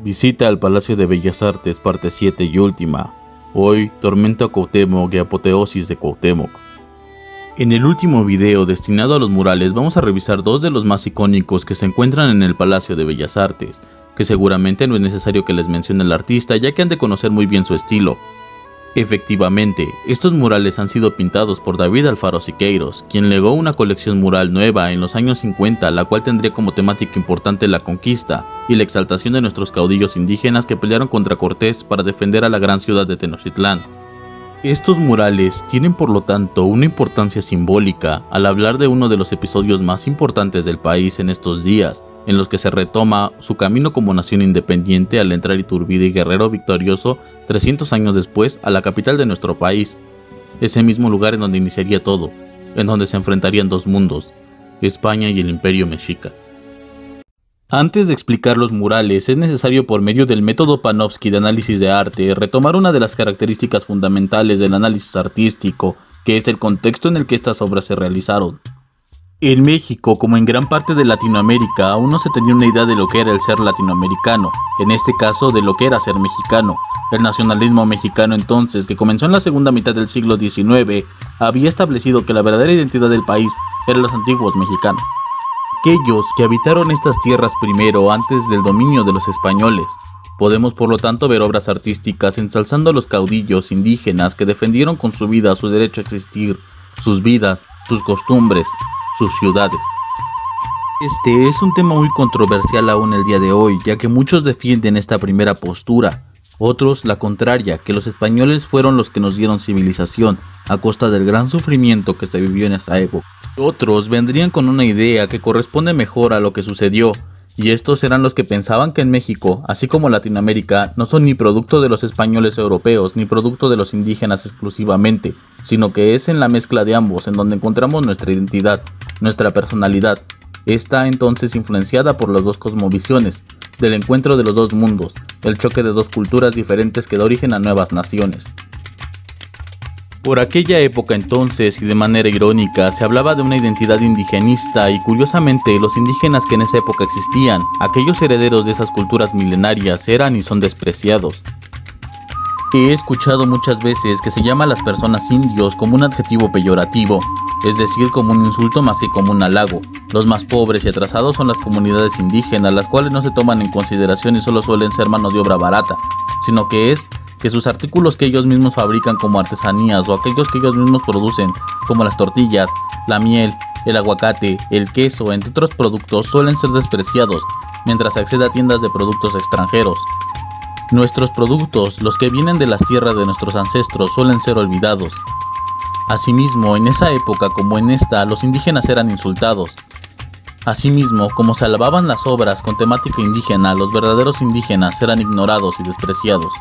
Visita al Palacio de Bellas Artes, parte 7 y última. Hoy, Tormento a Cuauhtémoc y Apoteosis de Cuauhtémoc. En el último video destinado a los murales vamos a revisar dos de los más icónicos que se encuentran en el Palacio de Bellas Artes, que seguramente no es necesario que les mencione el artista ya que han de conocer muy bien su estilo. Efectivamente, estos murales han sido pintados por David Alfaro Siqueiros, quien legó una colección mural nueva en los años 50, la cual tendría como temática importante la conquista y la exaltación de nuestros caudillos indígenas que pelearon contra Cortés para defender a la gran ciudad de Tenochtitlán. Estos murales tienen por lo tanto una importancia simbólica al hablar de uno de los episodios más importantes del país en estos días, en los que se retoma su camino como nación independiente al entrar Iturbide y Guerrero victorioso 300 años después a la capital de nuestro país, ese mismo lugar en donde iniciaría todo, en donde se enfrentarían dos mundos, España y el Imperio Mexica. Antes de explicar los murales, es necesario por medio del método Panofsky de análisis de arte retomar una de las características fundamentales del análisis artístico, que es el contexto en el que estas obras se realizaron. En México, como en gran parte de Latinoamérica, aún no se tenía una idea de lo que era el ser latinoamericano, en este caso de lo que era ser mexicano. El nacionalismo mexicano entonces, que comenzó en la segunda mitad del siglo XIX, había establecido que la verdadera identidad del país eran los antiguos mexicanos. Aquellos que habitaron estas tierras primero antes del dominio de los españoles. Podemos por lo tanto ver obras artísticas ensalzando a los caudillos indígenas que defendieron con su vida su derecho a existir, sus vidas, sus costumbres, sus ciudades. Este es un tema muy controversial aún el día de hoy, ya que muchos defienden esta primera postura, otros la contraria, que los españoles fueron los que nos dieron civilización a costa del gran sufrimiento que se vivió en esa época. Otros vendrían con una idea que corresponde mejor a lo que sucedió, y estos eran los que pensaban que en México, así como Latinoamérica, no son ni producto de los españoles europeos ni producto de los indígenas exclusivamente, sino que es en la mezcla de ambos en donde encontramos nuestra identidad, nuestra personalidad. Está entonces influenciada por las dos cosmovisiones, del encuentro de los dos mundos, el choque de dos culturas diferentes que da origen a nuevas naciones. Por aquella época entonces, y de manera irónica, se hablaba de una identidad indigenista y curiosamente los indígenas que en esa época existían, aquellos herederos de esas culturas milenarias, eran y son despreciados. He escuchado muchas veces que se llama a las personas indios como un adjetivo peyorativo, es decir, como un insulto más que como un halago. Los más pobres y atrasados son las comunidades indígenas, las cuales no se toman en consideración y solo suelen ser mano de obra barata, sino que es que sus artículos que ellos mismos fabrican como artesanías o aquellos que ellos mismos producen, como las tortillas, la miel, el aguacate, el queso, entre otros productos, suelen ser despreciados, mientras se accede a tiendas de productos extranjeros. Nuestros productos, los que vienen de las tierras de nuestros ancestros, suelen ser olvidados. Asimismo, en esa época como en esta, los indígenas eran insultados. Asimismo, como se alababan las obras con temática indígena, los verdaderos indígenas eran ignorados y despreciados.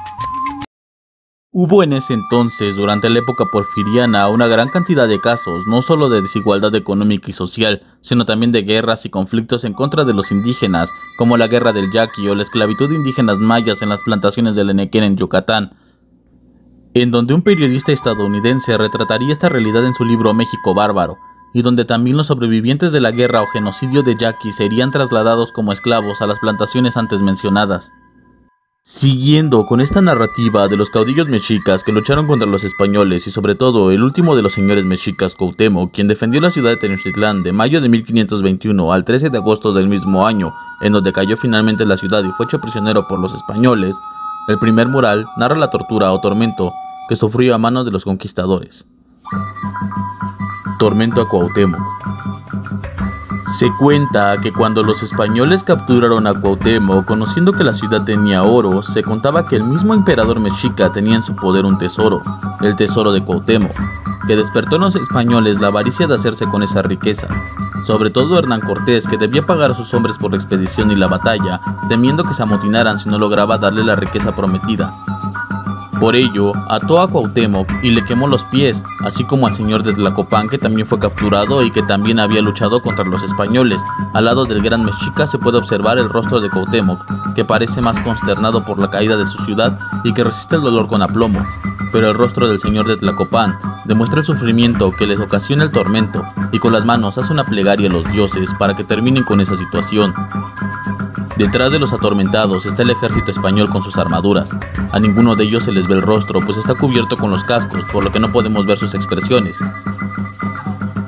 Hubo en ese entonces, durante la época porfiriana, una gran cantidad de casos, no solo de desigualdad económica y social, sino también de guerras y conflictos en contra de los indígenas, como la guerra del Yaqui o la esclavitud de indígenas mayas en las plantaciones del Enequén en Yucatán, en donde un periodista estadounidense retrataría esta realidad en su libro México Bárbaro, y donde también los sobrevivientes de la guerra o genocidio de Yaqui serían trasladados como esclavos a las plantaciones antes mencionadas. Siguiendo con esta narrativa de los caudillos mexicas que lucharon contra los españoles y sobre todo el último de los señores mexicas, Cuauhtémoc, quien defendió la ciudad de Tenochtitlán de mayo de 1521 al 13 de agosto del mismo año, en donde cayó finalmente la ciudad y fue hecho prisionero por los españoles, el primer mural narra la tortura o tormento que sufrió a manos de los conquistadores. Tormento a Cuauhtémoc. Se cuenta que cuando los españoles capturaron a Cuauhtémoc, conociendo que la ciudad tenía oro, se contaba que el mismo emperador mexica tenía en su poder un tesoro, el tesoro de Cuauhtémoc, que despertó en los españoles la avaricia de hacerse con esa riqueza. Sobre todo Hernán Cortés, que debía pagar a sus hombres por la expedición y la batalla, temiendo que se amotinaran si no lograba darle la riqueza prometida. Por ello, ató a Cuauhtémoc y le quemó los pies, así como al señor de Tlacopan, que también fue capturado y que también había luchado contra los españoles. Al lado del gran mexica se puede observar el rostro de Cuauhtémoc, que parece más consternado por la caída de su ciudad y que resiste el dolor con aplomo. Pero el rostro del señor de Tlacopan demuestra el sufrimiento que les ocasiona el tormento y con las manos hace una plegaria a los dioses para que terminen con esa situación. Detrás de los atormentados está el ejército español con sus armaduras. A ninguno de ellos se les ve el rostro, pues está cubierto con los cascos, por lo que no podemos ver sus expresiones.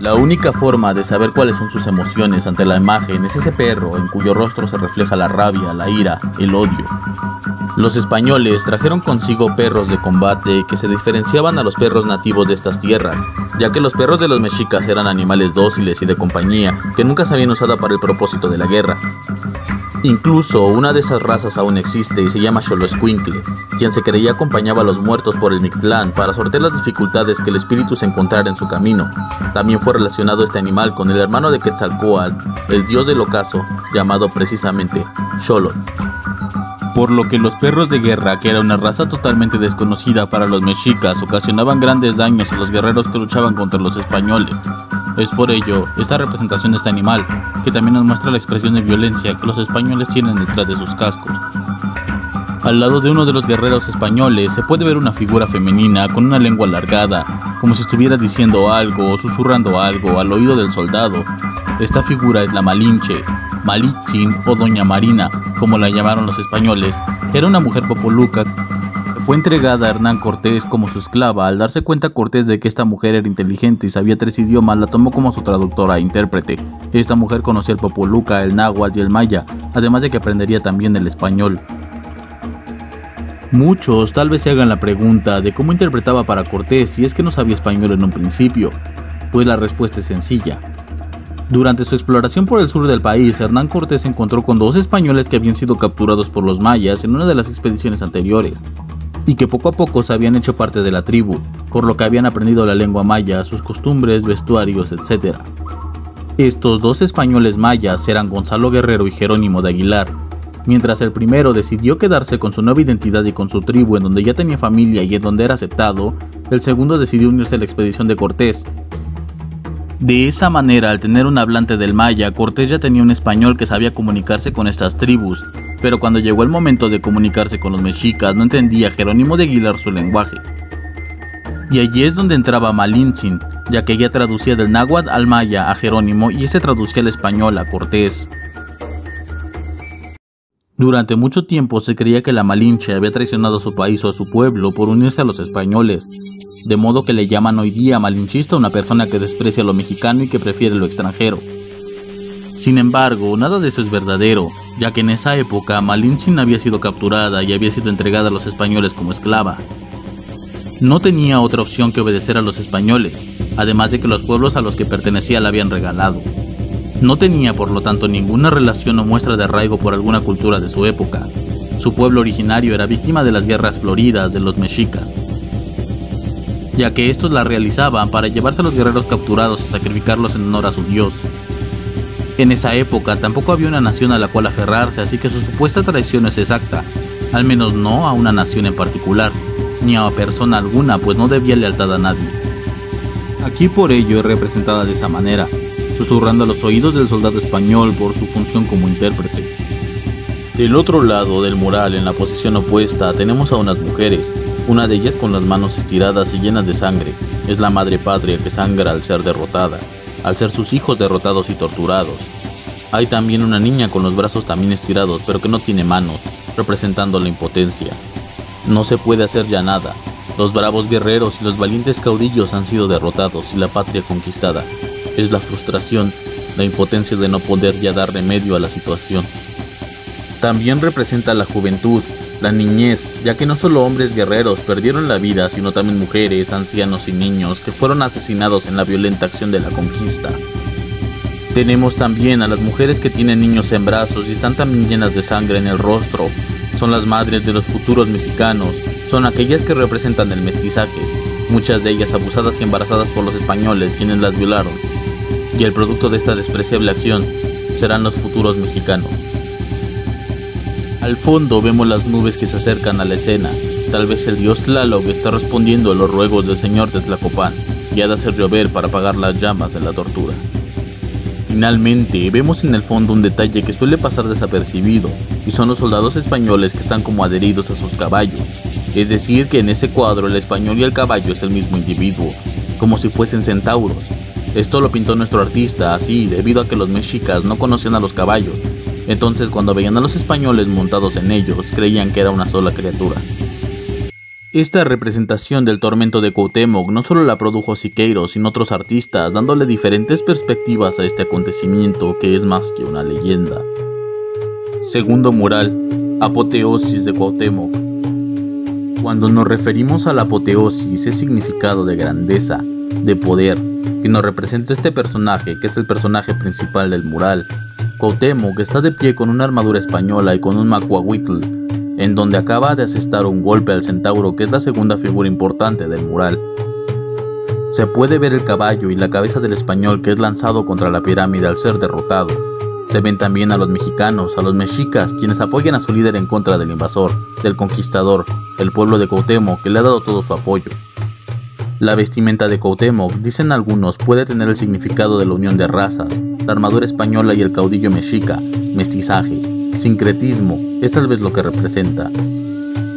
La única forma de saber cuáles son sus emociones ante la imagen es ese perro en cuyo rostro se refleja la rabia, la ira, el odio. Los españoles trajeron consigo perros de combate que se diferenciaban a los perros nativos de estas tierras, ya que los perros de los mexicas eran animales dóciles y de compañía que nunca se habían usado para el propósito de la guerra. Incluso una de esas razas aún existe y se llama Xoloescuincle, quien se creía acompañaba a los muertos por el Mictlán para sortear las dificultades que el espíritu se encontrara en su camino. También fue relacionado este animal con el hermano de Quetzalcóatl, el dios del ocaso, llamado precisamente Xolotl. Por lo que los perros de guerra, que era una raza totalmente desconocida para los mexicas, ocasionaban grandes daños a los guerreros que luchaban contra los españoles. Es por ello, esta representación de este animal, que también nos muestra la expresión de violencia que los españoles tienen detrás de sus cascos. Al lado de uno de los guerreros españoles se puede ver una figura femenina con una lengua alargada, como si estuviera diciendo algo o susurrando algo al oído del soldado. Esta figura es la Malinche, Malitzin o Doña Marina, como la llamaron los españoles. Era una mujer popoluca que fue entregada a Hernán Cortés como su esclava. Al darse cuenta Cortés de que esta mujer era inteligente y sabía 3 idiomas, la tomó como su traductora e intérprete. Esta mujer conocía el popoluca, el náhuatl y el maya, además de que aprendería también el español. Muchos tal vez se hagan la pregunta de cómo interpretaba para Cortés si es que no sabía español en un principio. Pues la respuesta es sencilla. Durante su exploración por el sur del país, Hernán Cortés se encontró con 2 españoles que habían sido capturados por los mayas en una de las expediciones anteriores, y que poco a poco se habían hecho parte de la tribu, por lo que habían aprendido la lengua maya, sus costumbres, vestuarios, etc. Estos 2 españoles mayas eran Gonzalo Guerrero y Jerónimo de Aguilar. Mientras el primero decidió quedarse con su nueva identidad y con su tribu en donde ya tenía familia y en donde era aceptado, el segundo decidió unirse a la expedición de Cortés. De esa manera, al tener un hablante del maya, Cortés ya tenía un español que sabía comunicarse con estas tribus, pero cuando llegó el momento de comunicarse con los mexicas no entendía Jerónimo de Aguilar su lenguaje. Y allí es donde entraba Malintzin, ya que ella traducía del náhuatl al maya a Jerónimo y ese traducía al español a Cortés. Durante mucho tiempo se creía que la Malinche había traicionado a su país o a su pueblo por unirse a los españoles, de modo que le llaman hoy día malinchista a una persona que desprecia lo mexicano y que prefiere lo extranjero. Sin embargo, nada de eso es verdadero, ya que en esa época Malintzin había sido capturada y había sido entregada a los españoles como esclava. No tenía otra opción que obedecer a los españoles, además de que los pueblos a los que pertenecía la habían regalado. No tenía por lo tanto ninguna relación o muestra de arraigo por alguna cultura de su época. Su pueblo originario era víctima de las guerras floridas de los mexicas, ya que estos la realizaban para llevarse a los guerreros capturados y sacrificarlos en honor a su dios. En esa época tampoco había una nación a la cual aferrarse, así que su supuesta traición no es exacta, al menos no a una nación en particular, ni a persona alguna, pues no debía lealtad a nadie. Aquí por ello es representada de esa manera, susurrando a los oídos del soldado español por su función como intérprete. Del otro lado del mural, en la posición opuesta, tenemos a unas mujeres, una de ellas con las manos estiradas y llenas de sangre. Es la madre patria que sangra al ser derrotada, al ser sus hijos derrotados y torturados. Hay también una niña con los brazos también estirados, pero que no tiene manos, representando la impotencia. No se puede hacer ya nada. Los bravos guerreros y los valientes caudillos han sido derrotados y la patria conquistada. Es la frustración, la impotencia de no poder ya dar remedio a la situación. También representa la juventud, la niñez, ya que no solo hombres guerreros perdieron la vida, sino también mujeres, ancianos y niños que fueron asesinados en la violenta acción de la conquista. Tenemos también a las mujeres que tienen niños en brazos y están también llenas de sangre en el rostro. Son las madres de los futuros mexicanos, son aquellas que representan el mestizaje, muchas de ellas abusadas y embarazadas por los españoles, quienes las violaron. Y el producto de esta despreciable acción serán los futuros mexicanos. Al fondo vemos las nubes que se acercan a la escena. Tal vez el dios Tlaloc está respondiendo a los ruegos del señor de Tlacopan y ha de hacer llover para apagar las llamas de la tortura. Finalmente, vemos en el fondo un detalle que suele pasar desapercibido, y son los soldados españoles que están como adheridos a sus caballos. Es decir, que en ese cuadro el español y el caballo es el mismo individuo, como si fuesen centauros. Esto lo pintó nuestro artista así, debido a que los mexicas no conocían a los caballos, Entonces cuando veían a los españoles montados en ellos, creían que era una sola criatura. Esta representación del tormento de Cuauhtémoc no solo la produjo Siqueiros, sino otros artistas, dándole diferentes perspectivas a este acontecimiento que es más que una leyenda. Segundo mural, apoteosis de Cuauhtémoc. Cuando nos referimos a la apoteosis es significado de grandeza, de poder, que nos representa este personaje, que es el personaje principal del mural. Cuauhtémoc está de pie con una armadura española y con un macuahuitl, en donde acaba de asestar un golpe al centauro, que es la segunda figura importante del mural. Se puede ver el caballo y la cabeza del español que es lanzado contra la pirámide al ser derrotado. Se ven también a los mexicanos, a los mexicas, quienes apoyan a su líder en contra del invasor, del conquistador, el pueblo de Cuauhtémoc, que le ha dado todo su apoyo. La vestimenta de Cuauhtémoc, dicen algunos, puede tener el significado de la unión de razas. La armadura española y el caudillo mexica, mestizaje, sincretismo, es tal vez lo que representa.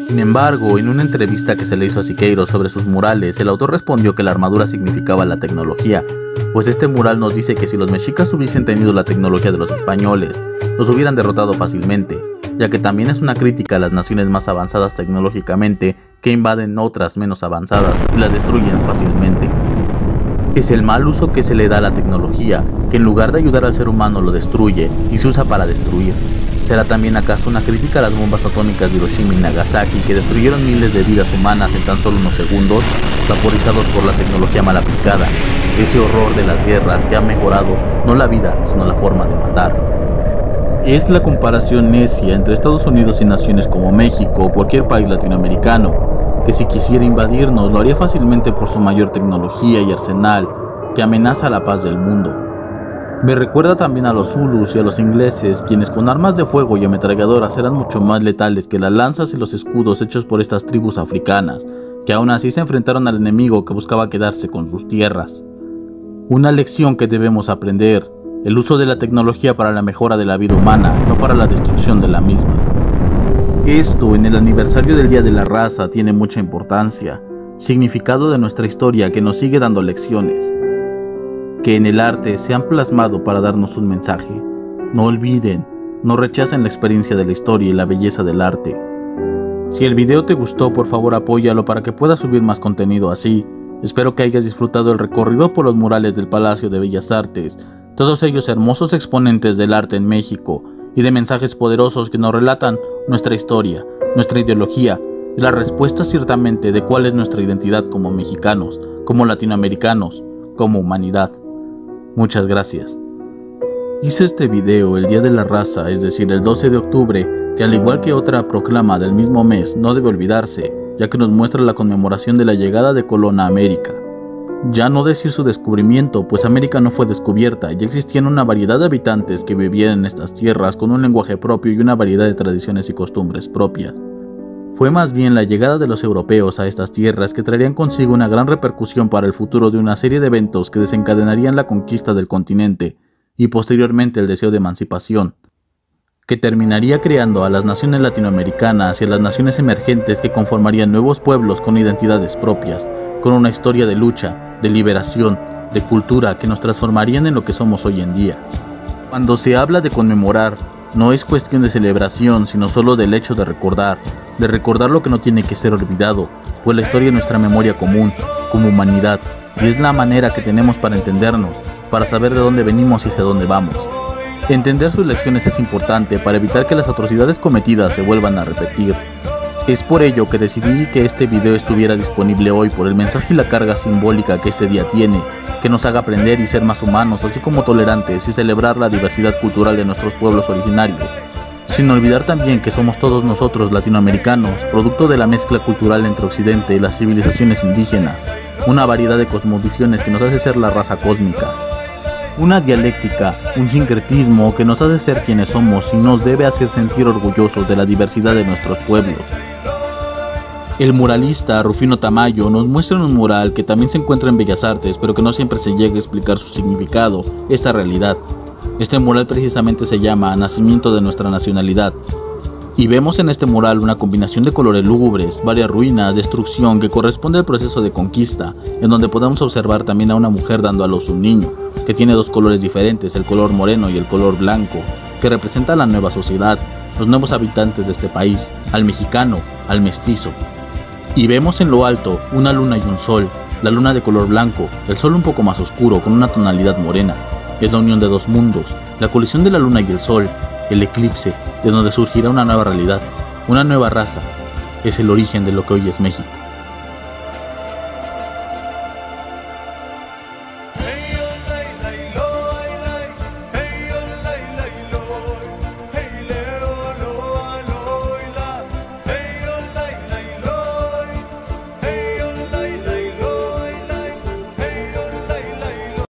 Sin embargo, en una entrevista que se le hizo a Siqueiros sobre sus murales, el autor respondió que la armadura significaba la tecnología, pues este mural nos dice que si los mexicas hubiesen tenido la tecnología de los españoles, los hubieran derrotado fácilmente, ya que también es una crítica a las naciones más avanzadas tecnológicamente que invaden otras menos avanzadas y las destruyen fácilmente. Es el mal uso que se le da a la tecnología, que en lugar de ayudar al ser humano lo destruye y se usa para destruir. ¿Será también acaso una crítica a las bombas atómicas de Hiroshima y Nagasaki que destruyeron miles de vidas humanas en tan solo unos segundos, vaporizados por la tecnología mal aplicada? Ese horror de las guerras que ha mejorado no la vida, sino la forma de matar. Es la comparación necia entre Estados Unidos y naciones como México o cualquier país latinoamericano, que si quisiera invadirnos lo haría fácilmente por su mayor tecnología y arsenal, que amenaza la paz del mundo. Me recuerda también a los zulus y a los ingleses, quienes con armas de fuego y ametralladoras eran mucho más letales que las lanzas y los escudos hechos por estas tribus africanas, que aún así se enfrentaron al enemigo que buscaba quedarse con sus tierras. Una lección que debemos aprender: el uso de la tecnología para la mejora de la vida humana, no para la destrucción de la misma. Esto en el aniversario del Día de la Raza tiene mucha importancia, significado de nuestra historia que nos sigue dando lecciones, que en el arte se han plasmado para darnos un mensaje. No olviden, no rechacen la experiencia de la historia y la belleza del arte. Si el video te gustó, por favor apóyalo para que pueda subir más contenido así. Espero que hayas disfrutado el recorrido por los murales del Palacio de Bellas Artes, todos ellos hermosos exponentes del arte en México y de mensajes poderosos que nos relatan nuestra historia, nuestra ideología y la respuesta ciertamente de cuál es nuestra identidad como mexicanos, como latinoamericanos, como humanidad. Muchas gracias. Hice este video el Día de la Raza, es decir, el 12 de octubre, que al igual que otra proclama del mismo mes no debe olvidarse, ya que nos muestra la conmemoración de la llegada de Colón a América. Ya no decir su descubrimiento, pues América no fue descubierta, ya existían una variedad de habitantes que vivían en estas tierras con un lenguaje propio y una variedad de tradiciones y costumbres propias. Fue más bien la llegada de los europeos a estas tierras que traerían consigo una gran repercusión para el futuro de una serie de eventos que desencadenarían la conquista del continente y posteriormente el deseo de emancipación, que terminaría creando a las naciones latinoamericanas y a las naciones emergentes que conformarían nuevos pueblos con identidades propias, con una historia de lucha, de liberación, de cultura que nos transformarían en lo que somos hoy en día. Cuando se habla de conmemorar, no es cuestión de celebración, sino solo del hecho de recordar lo que no tiene que ser olvidado, pues la historia es nuestra memoria común, como humanidad, y es la manera que tenemos para entendernos, para saber de dónde venimos y hacia dónde vamos. Entender sus lecciones es importante para evitar que las atrocidades cometidas se vuelvan a repetir. Es por ello que decidí que este video estuviera disponible hoy por el mensaje y la carga simbólica que este día tiene, que nos haga aprender y ser más humanos, así como tolerantes y celebrar la diversidad cultural de nuestros pueblos originarios. Sin olvidar también que somos todos nosotros latinoamericanos, producto de la mezcla cultural entre Occidente y las civilizaciones indígenas, una variedad de cosmovisiones que nos hace ser la raza cósmica. Una dialéctica, un sincretismo que nos hace ser quienes somos y nos debe hacer sentir orgullosos de la diversidad de nuestros pueblos. El muralista Rufino Tamayo nos muestra en un mural que también se encuentra en Bellas Artes, pero que no siempre se llega a explicar su significado, esta realidad. Este mural precisamente se llama Nacimiento de nuestra nacionalidad. Y vemos en este mural una combinación de colores lúgubres, varias ruinas, destrucción que corresponde al proceso de conquista, en donde podemos observar también a una mujer dando a luz un niño, que tiene dos colores diferentes, el color moreno y el color blanco. que representa a la nueva sociedad, los nuevos habitantes de este país, al mexicano, al mestizo. Y vemos en lo alto una luna y un sol, la luna de color blanco, el sol un poco más oscuro con una tonalidad morena. Es la unión de dos mundos, la colisión de la luna y el sol, el eclipse, de donde surgirá una nueva realidad, una nueva raza. Es el origen de lo que hoy es México.